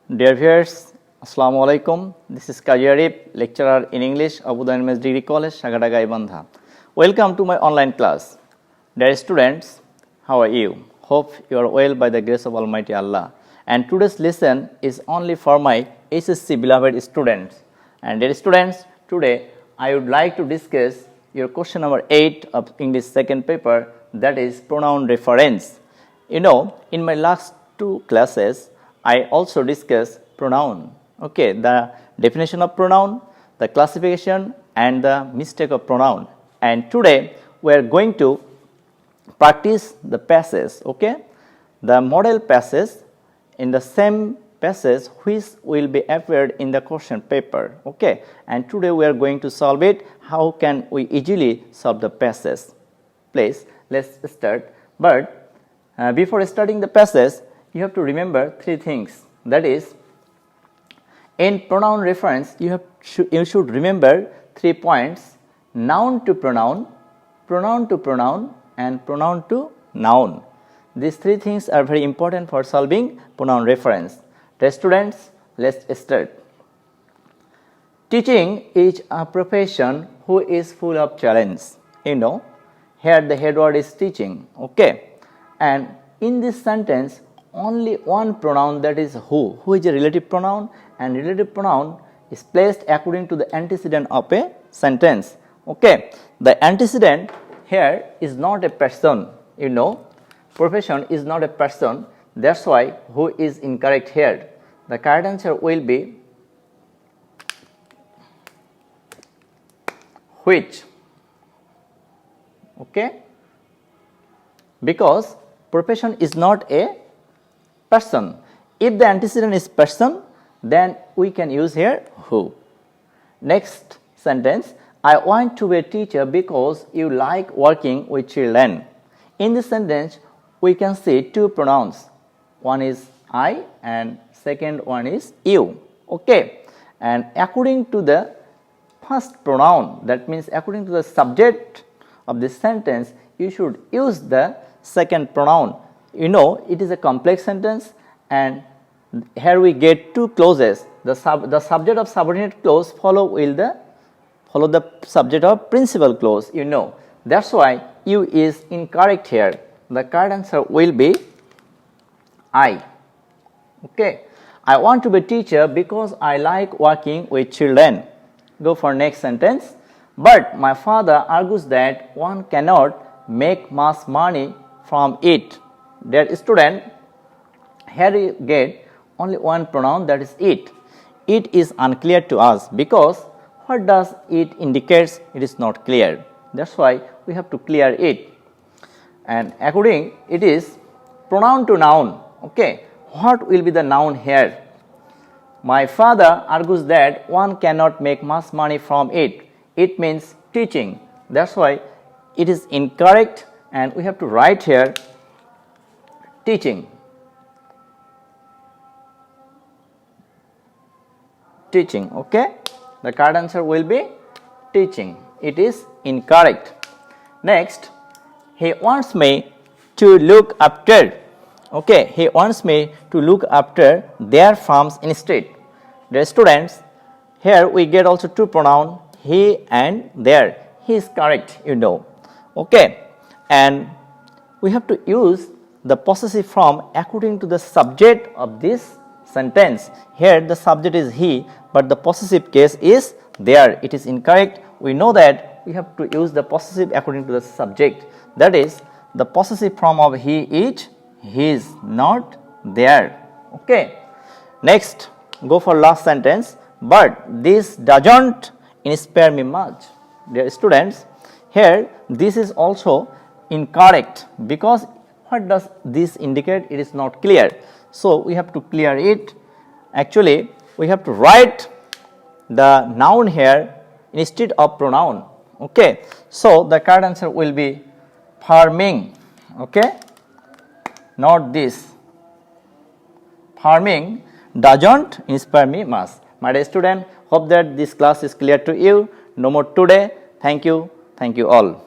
Dear viewers, Assalamu alaikum. This is Kaji Arif, lecturer in English, Abu Dhabi MS Degree College, Sagada Gaibandha. Welcome to my online class. Dear students, how are you? Hope you are well by the grace of Almighty Allah. And today's lesson is only for my SSC beloved students. And dear students, today I would like to discuss your question number 8 of English second paper, that is pronoun reference. You know, in my last two classes, I also discussed pronoun, okay, the definition of pronoun, the classification and the mistake of pronoun. And today we are going to practice the passage, okay, the model passage in the same passage which will be appeared in the question paper, okay. And today we are going to solve it. How can we easily solve the passage? Please, let's start. But before starting the passage, you have to remember three things. That is, in pronoun reference, you should remember 3 points: noun to pronoun, and pronoun to noun. These three things are very important for solving pronoun reference. The students, let's start. Teaching is a profession who is full of challenge. You know, here the head word is teaching, okay. And in this sentence, only one pronoun, that is who is a relative pronoun, and relative pronoun is placed according to the antecedent of a sentence, okay. The antecedent here is not a person, you know, profession is not a person, that's why who is incorrect here. The correct answer will be which, okay, because profession is not a person. If the antecedent is person, then we can use here who. Next sentence, I want to be a teacher because you like working with children. In this sentence, we can see two pronouns. One is I and second one is you, okay. And according to the first pronoun, that means according to the subject of this sentence, you should use the second pronoun. You know, it is a complex sentence, and here we get two clauses. The subject of subordinate clause follow the subject of principal clause, you know. That's why you is incorrect here. The correct answer will be I, okay. I want to be a teacher because I like working with children. Go for next sentence. But my father argues that one cannot make much money from it. Dear student, here you get only one pronoun, that is it. It is unclear to us because what does it indicates, it is not clear. That's why we have to clear it. And according, it is pronoun to noun, okay. What will be the noun here? My father argues that one cannot make much money from it. It means teaching. That's why it is incorrect, and we have to write here teaching. Teaching, okay. The correct answer will be teaching. It is incorrect. Next, he wants me to look after, okay. He wants me to look after their farms instead. Dear students, here we get also two pronouns, he and their. He is correct, you know, okay. And we have to use the possessive form according to the subject of this sentence. Here the subject is he, but the possessive case is there. It is incorrect. We know that we have to use the possessive according to the subject. That is, the possessive form of he is his, not their, okay. Next, go for last sentence. But this doesn't inspire me much. Dear students, here this is also incorrect because what does this indicate? It is not clear. So we have to clear it. Actually, we have to write the noun here instead of pronoun, okay. So the correct answer will be farming, okay, not this. Farming doesn't inspire me much. My dear student, hope that this class is clear to you. No more today. Thank you all.